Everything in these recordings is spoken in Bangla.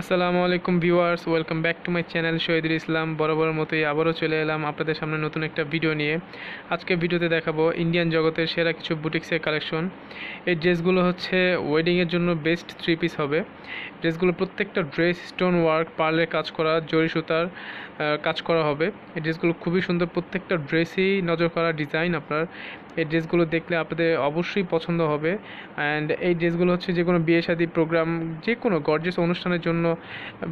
আসসালামু আলাইকুম viewers, welcome back to my channel Shahidul Islam. বরাবর মতোই আবারও চলে এলাম আপনাদের সামনে নতুন একটা ভিডিও নিয়ে। আজকে ভিডিওতে দেখাবো ইন্ডিয়ান জগতের সেরা কিছু বুটিক্সের কালেকশন। এই ড্রেসগুলো হচ্ছে ওয়েডিংয়ের জন্য বেস্ট থ্রি পিস হবে। ড্রেসগুলো প্রত্যেকটা ড্রেস স্টোন ওয়ার্ক, পার্লের কাজ করা, জরি সুতার কাজ করা হবে। এই ড্রেসগুলো খুবই সুন্দর, প্রত্যেকটা ড্রেসই নজর করা ডিজাইন। আপনার এই ড্রেসগুলো দেখলে আপনাদের অবশ্যই পছন্দ হবে। অ্যান্ড এই ড্রেসগুলো হচ্ছে যে কোনো বিয়ে শাদী প্রোগ্রাম, যে কোনো গর্জিয়াস অনুষ্ঠানের জন্য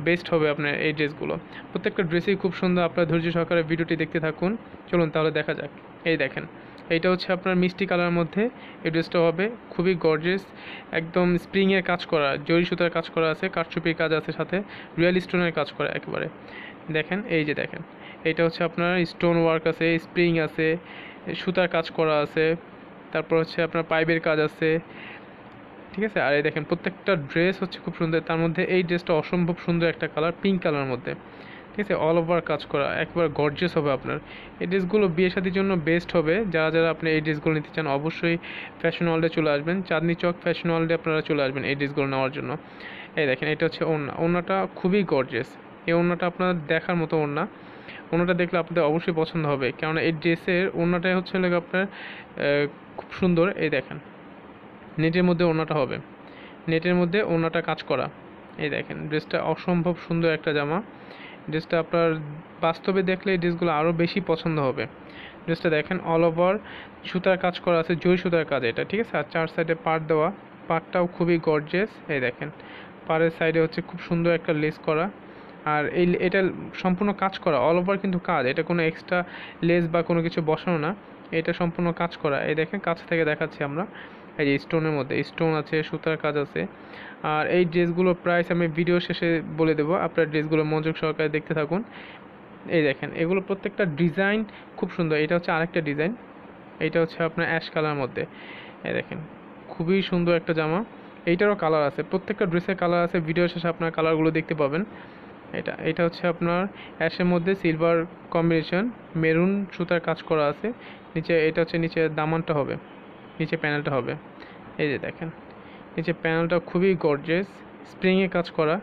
বেস্ট হবে আপনার এই ড্রেসগুলো। প্রত্যেকটা ড্রেসই খুব সুন্দর। আপনার ধৈর্য সহকারে ভিডিওটি দেখতে থাকুন। চলুন তাহলে দেখা যাক। এই দেখেন, এইটা হচ্ছে আপনার মিষ্টি কালারের মধ্যে এই ড্রেসটা হবে। খুবই গর্জিয়াস, একদম স্প্রিংয়ের কাজ করা, জরি সুতার কাজ করা আছে, কারচুপির কাজ আছে, সাথে রিয়েল স্টোনের কাজ করা একেবারে। দেখেন, এই যে দেখেন, এইটা হচ্ছে আপনার স্টোন ওয়ার্ক আছে, স্প্রিং আছে, সুতার কাজ করা আছে, তারপর হচ্ছে আপনার পাইপের কাজ আছে, ঠিক আছে। আর এই দেখেন প্রত্যেকটা ড্রেস হচ্ছে খুব সুন্দর। তার মধ্যে এই ড্রেসটা অসম্ভব সুন্দর একটা কালার, পিঙ্ক কালারের মধ্যে, ঠিক আছে। অল ওভার কাজ করা, একবার গর্জিয়াস হবে আপনার। এই ড্রেসগুলো বিয়ে শাদির জন্য বেস্ট হবে। যারা যারা আপনি এই ড্রেসগুলো নিতে চান অবশ্যই ফ্যাশন ওয়ার্ল্ডে চলে আসবেন, চাঁদনি চক ফ্যাশন ওয়ার্ল্ডে আপনারা চলে আসবেন এই ড্রেসগুলো নেওয়ার জন্য। এই দেখেন, এটা হচ্ছে ওড়না। ওড়নাটা খুবই গর্জিয়াস। এই ওড়নাটা আপনার দেখার মতো ওড়না। ওড়নাটা দেখলে আপনাদের অবশ্যই পছন্দ হবে, কেননা এই ড্রেসের ওড়নাটাই হচ্ছে আপনার খুব সুন্দর। এই দেখেন, নেটের মধ্যে ওড়নাটা হবে, নেটের মধ্যে ওড়নাটা কাজ করা। এই দেখেন, ড্রেসটা অসম্ভব সুন্দর একটা জামা। ড্রেসটা আপনার বাস্তবে দেখলে এই ড্রেসগুলো আরও বেশি পছন্দ হবে। ড্রেসটা দেখেন, অল ওভার সুতার কাজ করা আছে, জরি সুতার কাজ এটা, ঠিক আছে। আর চার সাইডে পাড় দেওয়া, পাড়টাও খুবই গর্জিয়াস। এই দেখেন, পাড়ের সাইডে হচ্ছে খুব সুন্দর একটা লেস করা। আর এটা সম্পূর্ণ কাজ করা, অল ওভার কিন্তু কাজ, এটা কোনো এক্সট্রা লেস বা কোনো কিছু বসানো না, এটা সম্পূর্ণ কাজ করা। এই দেখেন, কাছ থেকে দেখাচ্ছি আমরা। এই যে স্টোনের মধ্যে স্টোন আছে, সুতার কাজ আছে। আর এই ড্রেসগুলোর প্রাইস আমি ভিডিও শেষে বলে দেবো, আপনার ড্রেসগুলো মনোযোগ সহকারে দেখতে থাকুন। এই দেখেন, এগুলো প্রত্যেকটা ডিজাইন খুব সুন্দর। এটা হচ্ছে আরেকটা ডিজাইন, এইটা হচ্ছে আপনার অ্যাশ কালার মধ্যে। এই দেখেন, খুবই সুন্দর একটা জামা। এইটারও কালার আছে, প্রত্যেকটা ড্রেসের কালার আছে। ভিডিও শেষে আপনার কালারগুলো দেখতে পাবেন। এটা হচ্ছে আপনার অ্যাশের মধ্যে সিলভার কম্বিনেশন, মেরুন সুতার কাজ করা আছে নিচে। এটা হচ্ছে নিচে দামানটা হবে, নিচে প্যানেলটা হবে। এই যে দেখেন, নিচে প্যানেলটা খুবই গর্জিয়াস, স্প্রিংয়ে কাজ করা।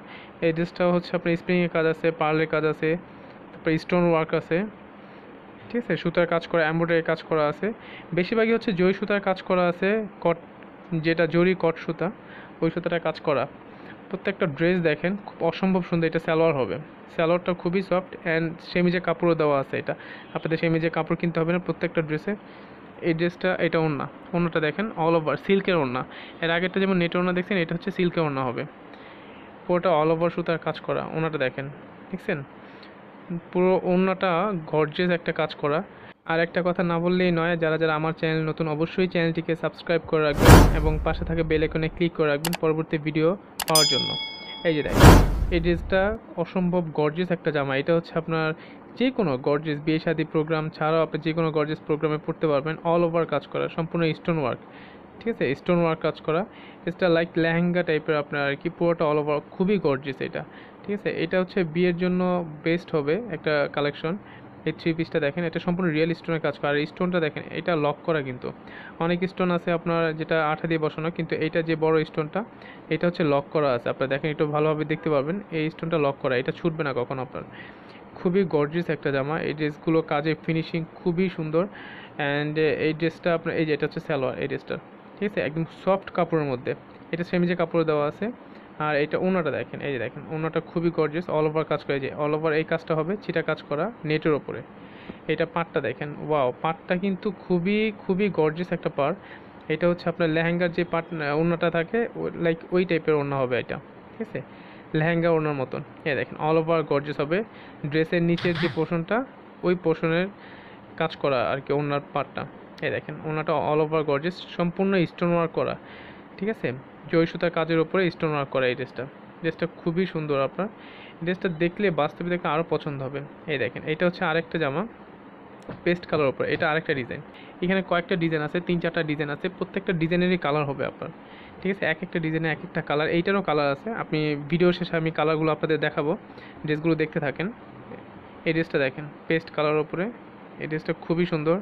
এই ড্রেসটা হচ্ছে আপনার স্প্রিংয়ের কাজ আছে, পার্লের কাজ আছে, তারপর স্টোন ওয়ার্ক আছে, ঠিক আছে। সুতার কাজ করা, এমব্রয়ডারি কাজ করা আছে। বেশিরভাগই হচ্ছে জরি সুতার কাজ করা আছে, কট, যেটা জরি কট সুতা, ওই সুতাটা কাজ করা। প্রত্যেকটা ড্রেস দেখেন খুব অসম্ভব সুন্দর। এটা সালোয়ার হবে, সালোয়ারটা খুবই সফট অ্যান্ড সেমিজে কাপড়ও দেওয়া আছে। এটা আপনাদের সেমিজে কাপড় কিনতে হবে না প্রত্যেকটা ড্রেসে। এই ড্রেসটা, এটা ওড়না, ওড়নাটা দেখেন অল ওভার সিল্কের ওড়না। এর আগেরটা যেমন নেট ওড়না দেখছেন, এটা হচ্ছে সিল্কের ওড়না হবে। পুরোটা অল ওভার সুতার কাজ করা। ওড়নাটা দেখেন, দেখছেন, পুরো ওড়নাটা গর্জিয়াস একটা কাজ করা। আর একটা কথা না বললেই নয়, যারা যারা আমার চ্যানেল নতুন অবশ্যই চ্যানেলটিকে সাবস্ক্রাইব করে রাখবেন এবং পাশে থাকা বেল আইকনে ক্লিক করে রাখবেন পরবর্তী ভিডিও পাওয়ার জন্য। এই যে দেখেন, এই ড্রেসটা অসম্ভব গর্জিয়াস একটা জামা। এটা হচ্ছে আপনার যে কোনো গর্জিয়াস বিয়ে শাদী প্রোগ্রাম ছাড়াও আপনি যে কোনো গর্জিয়াস প্রোগ্রামে পড়তে পারবেন। অল ওভার কাজ করা, সম্পূর্ণ স্টোন ওয়ার্ক, ঠিক আছে, স্টোন ওয়ার্ক কাজ করা। এটা লাইক লেহেঙ্গা টাইপের আপনার আর কি, পুরোটা অল ওভার খুবই গর্জিয়াস এটা, ঠিক আছে। এটা হচ্ছে বিয়ের জন্য বেস্ট হবে একটা কালেকশন। এই থ্রি পিসটা দেখেন, এটা সম্পূর্ণ রিয়েল স্টোনের কাজ করা। আর স্টোনটা দেখেন, এটা লক করা কিন্তু। অনেক স্টোন আছে আপনার যেটা আঠা দিয়ে বসানো, কিন্তু এইটা যে বড় স্টোনটা, এটা হচ্ছে লক করা আছে। আপনারা দেখেন, একটু ভালোভাবে দেখতে পারবেন, এই স্টোনটা লক করা, এটা ছুটবে না কখনো আপনার। খুবই গর্জিয়াস একটা জামা। এই ড্রেসগুলো কাজে ফিনিশিং খুবই সুন্দর। অ্যান্ড এই ড্রেসটা আপনার, এই যে এটা হচ্ছে সালোয়ার এই ড্রেসটার, ঠিক আছে, একদম সফট কাপড়ের মধ্যে। এটা সেমিজে কাপড় দেওয়া আছে। আর এটা ওড়নাটা দেখেন, এই যে দেখেন, ওড়নাটা খুবই গর্জিয়াস, অল ওভার কাজ করে। যে অল ওভার এই কাজটা হবে ছিটা কাজ করা নেটের ওপরে। এটা পাড়টা দেখেন, ওয়াও, পাড়টা কিন্তু খুবই খুবই গর্জিয়াস একটা পাড়। এটা হচ্ছে আপনার লেহেঙ্গার যে পাট ওড়নাটা থাকে, লাইক ওই টাইপের ওড়না হবে এটা, ঠিক আছে, লেহেঙ্গা ওড়নার মতন। এই দেখেন, অল ওভার গর্জিয়াস হবে। ড্রেসের নিচের যে পোর্শনটা, ওই পোর্শনের কাজ করা আর কি ওড়নার পার্টটা। এই দেখেন, ওড়নাটা অল ওভার গর্জিয়াস, সম্পূর্ণ স্টোন ওয়ার্ক করা, ঠিক আছে। জয় সুতার কাজের উপরে স্টোন ওয়ার্ক করা এই ড্রেসটা। ড্রেসটা খুবই সুন্দর। আপনার ড্রেসটা দেখলে, বাস্তবে দেখলে আরও পছন্দ হবে। এই দেখেন, এটা হচ্ছে আরেকটা জামা পেস্ট কালার উপর, এটা আরেকটা ডিজাইন। এখানে কয়েকটা ডিজাইন আছে, 3-4টা ডিজাইন আছে, প্রত্যেকটা ডিজাইনেরই কালার হবে আপনার, ঠিক আছে। এক একটা ডিজাইনে এক একটা কালার, এইটারও কালার আছে। আপনি ভিডিও শেষে আমি কালারগুলো আপনাদের দেখাবো, ড্রেসগুলো দেখতে থাকেন। এই ড্রেসটা দেখেন, পেস্ট কালার উপরে, এই ড্রেসটা খুবই সুন্দর।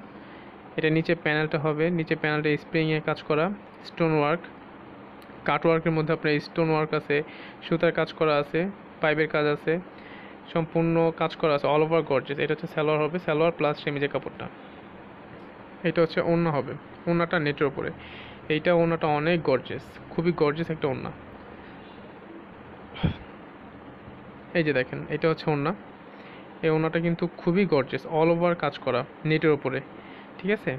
এটা নিচে প্যানেলটা হবে, নিচে প্যানেলটা স্প্রিংয়ে কাজ করা, স্টোন ওয়ার্ক, কাট ওয়ার্কের মধ্যে আপনার স্টোন ওয়ার্ক আছে, সুতার কাজ করা আছে, পাইপের কাজ আছে, সম্পূর্ণ কাজ করা আছে, অল ওভার গর্জেস। এটা হচ্ছে সালোয়ার হবে, সালোয়ার প্লাস সেমিজের কাপড়টা। এটা হচ্ছে ওড়না হবে, ওড়নাটা নেটের উপরে। এইটা ওড়নাটা অনেক গর্জেস, খুবই গর্জেস একটা ওড়না। এই যে দেখেন, এটা হচ্ছে ওড়না। এই ওড়নাটা কিন্তু খুবই গর্জেস, অল ওভার কাজ করা নেটের উপরে, ঠিক আছে।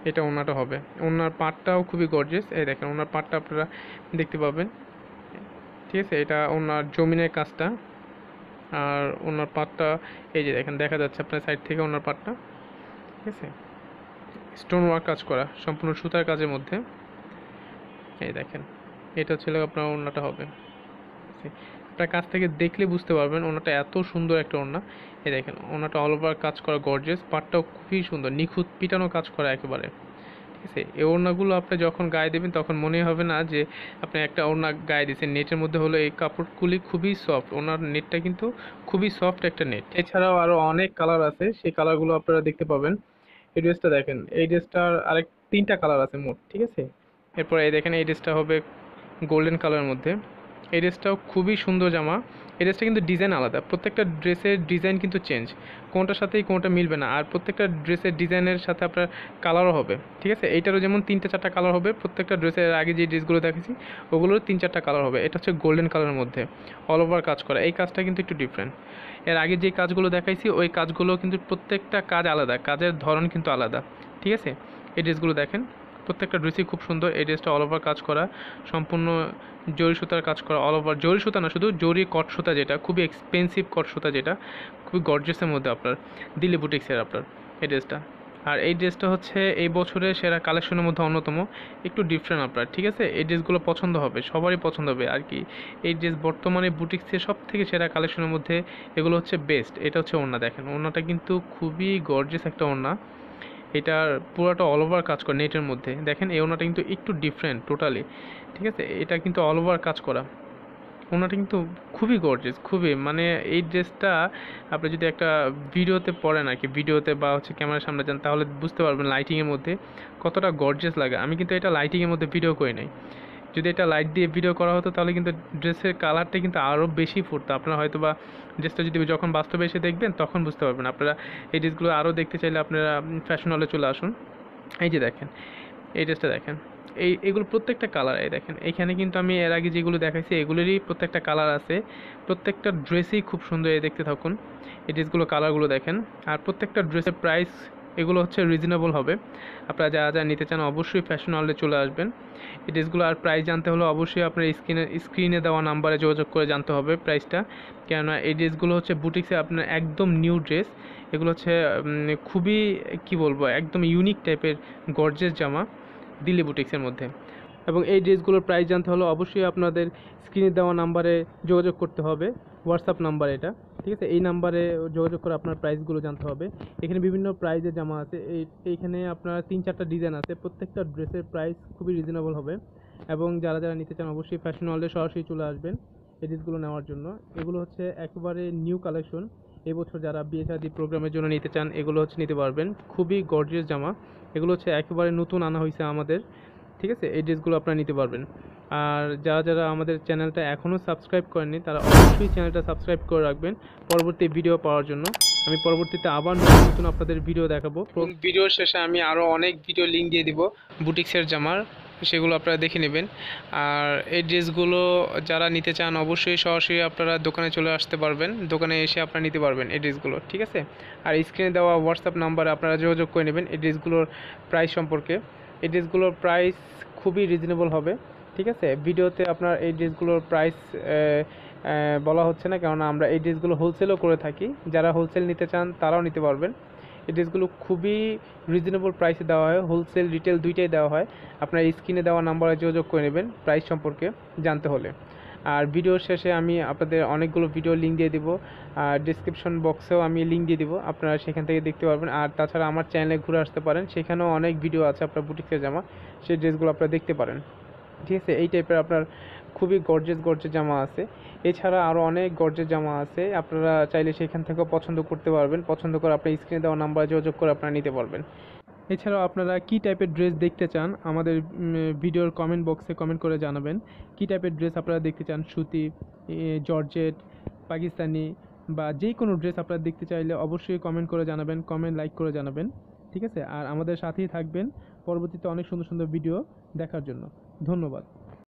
এটা ওড়নাটা হবে, ওড়নার পাটটাও খুবই গর্জেস। এই দেখেন ওড়নার পাটটা আপনারা দেখতে পাবেন, ঠিক আছে। এটা ওড়নার জমিনের কাজটা, আর ওড়নার পাটটা এই যে দেখেন, দেখা যাচ্ছে আপনার সাইড থেকে ওড়নার পাটটা, ঠিক আছে। স্টোন ওয়ার্ক কাজ করা, সম্পূর্ণ সুতার কাজের মধ্যে। এই দেখেন, এটা ছিল আপনার ওড়নাটা হবে। আপনার কাছ থেকে দেখলে বুঝতে পারবেন ওড়নাটা এত সুন্দর একটা ওড়না। এই দেখেন ওড়নাটা অল ওভার কাজ করা গর্জিয়াস, পাটটাও খুবই সুন্দর, নিখুঁত পিটানো কাজ করা একেবারে, ঠিক আছে। এই ওড়নাগুলো আপনি যখন গায়ে দেবেন তখন মনে হবে না যে আপনি একটা ওড়না গায়ে দিয়েছেন। নেটের মধ্যে হলো এই কাপড়গুলি খুবই সফট, ওড়নার নেটটা কিন্তু খুবই সফট একটা নেট। এছাড়াও আরও অনেক কালার আছে, সেই কালারগুলো আপনারা দেখতে পাবেন। এই ড্রেসটা দেখেন, এই ড্রেসটার আরেক 3টা কালার আছে মোট, ঠিক আছে। এরপর এই দেখেন, এই ড্রেসটা হবে গোল্ডেন কালারের মধ্যে। এই ড্রেসটাও খুবই সুন্দর জামা। এই ড্রেসটা কিন্তু ডিজাইন আলাদা, প্রত্যেকটা ড্রেসের ডিজাইন কিন্তু চেঞ্জ, কোনটার সাথেই কোনটা মিলবে না। আর প্রত্যেকটা ড্রেসের ডিজাইনের সাথে আপনার কালারও হবে, ঠিক আছে। এইটারও যেমন 3-4টা কালার হবে, প্রত্যেকটা ড্রেসের আগে যে ড্রেসগুলো দেখেছি ওগুলোর 3-4টা কালার হবে। এটা হচ্ছে গোল্ডেন কালারের মধ্যে অল ওভার কাজ করা, এই কাজটা কিন্তু একটু ডিফারেন্ট। এর আগে যে কাজগুলো দেখাইছি ওই কাজগুলো কিন্তু প্রত্যেকটা কাজ আলাদা, কাজের ধরন কিন্তু আলাদা, ঠিক আছে। এই ড্রেসগুলো দেখেন, প্রত্যেকটা ড্রেসই খুব সুন্দর। এই ড্রেসটা অল ওভার কাজ করা, সম্পূর্ণ জরি সুতার কাজ করা, অল ওভার জরি সুতা না, শুধু জরি কট সুতা, যেটা খুবই এক্সপেন্সিভ কট সুতা, যেটা খুবই গর্জিয়াসের মধ্যে আপনার, দিল্লি বুটিক্সের আপনার এই ড্রেসটা। আর এই ড্রেসটা হচ্ছে এই বছরের সেরা কালেকশনের মধ্যে অন্যতম, একটু ডিফারেন্ট আপনার, ঠিক আছে। এই ড্রেসগুলো পছন্দ হবে, সবারই পছন্দ হবে আর কি। এই ড্রেস বর্তমানে বুটিক্সের সব থেকে সেরা কালেকশনের মধ্যে এগুলো হচ্ছে বেস্ট। এটা হচ্ছে ওড়না, দেখেন ওড়নাটা কিন্তু খুবই গর্জিয়াস একটা ওড়না। এটার পুরোটা অল ওভার কাজ করা নেটের মধ্যে, দেখেন এই ওড়নাটা কিন্তু একটু ডিফারেন্ট টোটালি, ঠিক আছে। এটা কিন্তু অল ওভার কাজ করা, ওড়নাটা কিন্তু খুবই গর্জিয়াস, খুবই, মানে এই ড্রেসটা আপনি যদি একটা ভিডিওতে পরেন আর কি, ভিডিওতে বা হচ্ছে ক্যামেরার সামনে যান, তাহলে বুঝতে পারবেন লাইটিংয়ের মধ্যে কতটা গর্জিয়াস লাগে। আমি কিন্তু এটা লাইটিংয়ের মধ্যে ভিডিও করি নাই, যদি এটা লাইট দিয়ে ভিডিও করা হতো তাহলে কিন্তু ড্রেসের কালারটা কিন্তু আরও বেশি ফুটতো। আপনারা হয়তো বা ড্রেসটা যদি যখন বাস্তবে এসে দেখবেন তখন বুঝতে পারবেন। আপনারা এই ড্রেসগুলো আরও দেখতে চাইলে আপনারা ফ্যাশন হলে চলে আসুন। এই যে দেখেন, এই ড্রেসটা দেখেন, এগুলো প্রত্যেকটা কালার। এই দেখেন, এইখানে কিন্তু আমি এর আগে যেগুলো দেখাইছি এগুলোরই প্রত্যেকটা কালার আছে, প্রত্যেকটা ড্রেসই খুব সুন্দর। এই দেখতে থাকুন, এই ড্রেসগুলো কালারগুলো দেখেন। আর প্রত্যেকটা ড্রেসের প্রাইস এগুলো হচ্ছে রিজনেবল হবে। আপনারা যারা যারা নিতে চান অবশ্যই ফ্যাশন হলে চলে আসবেন। এই ড্রেসগুলো আর প্রাইস জানতে হলে অবশ্যই আপনার স্ক্রিনে দেওয়া নাম্বারে যোগাযোগ করে জানতে হবে প্রাইসটা। কেননা এই ড্রেসগুলো হচ্ছে বুটিক্সে আপনার একদম নিউ ড্রেস, এগুলো হচ্ছে খুবই কি বলবো, একদম ইউনিক টাইপের গর্জিয়াস জামা দিল্লি বুটিক্সের মধ্যে। এবং এই ড্রেসগুলোর প্রাইস জানতে হলে অবশ্যই আপনাদের স্ক্রিনে দেওয়া নাম্বারে যোগাযোগ করতে হবে, হোয়াটসঅ্যাপ নাম্বার এটা, ঠিক আছে। এই নাম্বারে যোগাযোগ করে আপনার প্রাইসগুলো জানতে হবে। এখানে বিভিন্ন প্রাইজের জামা আছে, এইখানে আপনার 3-4টা ডিজাইন আছে, প্রত্যেকটা ড্রেসের প্রাইস খুবই রিজনেবল হবে। এবং যারা যারা নিতে চান অবশ্যই ফ্যাশন ওয়ার্ল্ডে সরাসরি চলে আসবেন এই ড্রেসগুলো নেওয়ার জন্য। এগুলো হচ্ছে একেবারে নিউ কালেকশন, এবছর যারা বিয়ে শাদী প্রোগ্রামের জন্য নিতে চান এগুলো হচ্ছে নিতে পারবেন, খুবই গর্জিয়াস জামা। এগুলো হচ্ছে একেবারে নতুন আনা হয়েছে আমাদের, ঠিক আছে। এই ড্রেসগুলো আপনারা নিতে পারবেন। আর যারা যারা আমাদের চ্যানেলটা এখনও সাবস্ক্রাইব করেননি তারা অবশ্যই চ্যানেলটা সাবস্ক্রাইব করে রাখবেন পরবর্তী ভিডিও পাওয়ার জন্য। আমি পরবর্তীতে আবার নতুন নতুন আপনাদের ভিডিও দেখাবো। ভিডিওর শেষে আমি আরও অনেক ভিডিও লিঙ্ক দিয়ে দিব বুটিক্সের জামার, সেগুলো আপনারা দেখে নেবেন। আর এই ড্রেসগুলো যারা নিতে চান অবশ্যই সরাসরি আপনারা দোকানে চলে আসতে পারবেন, দোকানে এসে আপনারা নিতে পারবেন এই ড্রেসগুলো, ঠিক আছে। আর স্ক্রিনে দেওয়া হোয়াটসঅ্যাপ নাম্বারে আপনারা যোগাযোগ করে নেবেন এই ড্রেসগুলোর প্রাইস সম্পর্কে। এই ড্রেসগুলোর প্রাইস খুবই রিজনেবল হবে, ঠিক আছে। ভিডিওতে আপনার এই ড্রেসগুলোর প্রাইস বলা হচ্ছে না, কেননা আমরা এই ড্রেসগুলো হোলসেলও করে থাকি, যারা হোলসেল নিতে চান তারাও নিতে পারবেন। এই ড্রেসগুলো খুবই রিজনেবল প্রাইসে দেওয়া হয়, হোলসেল রিটেল দুইটাই দেওয়া হয়। আপনার স্ক্রিনে দেওয়া নাম্বারে যোগাযোগ করে নেবেন প্রাইস সম্পর্কে জানতে হলে। আর ভিডিওর শেষে আমি আপনাদের অনেকগুলো ভিডিও লিঙ্ক দিয়ে দিব, আর ডিসক্রিপশন বক্সেও আমি লিঙ্ক দিয়ে দিব, আপনারা সেখান থেকে দেখতে পারবেন। আর তাছাড়া আমার চ্যানেলে ঘুরে আসতে পারেন, সেখানেও অনেক ভিডিও আছে আপনার বুটিক্সের জামা, সেই ড্রেসগুলো আপনারা দেখতে পারেন, ঠিক আছে। এই টাইপের আপনার খুবই গর্জিয়াস গর্জিয়াস জামা আছে। এছাড়া আরও অনেক গর্জিয়াস জামা আছে, আপনারা চাইলে সেখান থেকেও পছন্দ করতে পারবেন, পছন্দ করে আপনার স্ক্রিনে দেওয়া নাম্বারে যোগাযোগ করে আপনারা নিতে পারবেন। এছাড়াও আপনারা কী টাইপের ড্রেস দেখতে চান আমাদের ভিডিওর কমেন্ট বক্সে কমেন্ট করে জানাবেন, কী টাইপের ড্রেস আপনারা দেখতে চান, সুতি, জর্জেট, পাকিস্তানি বা যে কোনো ড্রেস আপনারা দেখতে চাইলে অবশ্যই কমেন্ট করে জানাবেন, কমেন্ট লাইক করে জানাবেন, ঠিক আছে। আর আমাদের সাথেই থাকবেন পরবর্তীতে অনেক সুন্দর সুন্দর ভিডিও দেখার জন্য। ধন্যবাদ।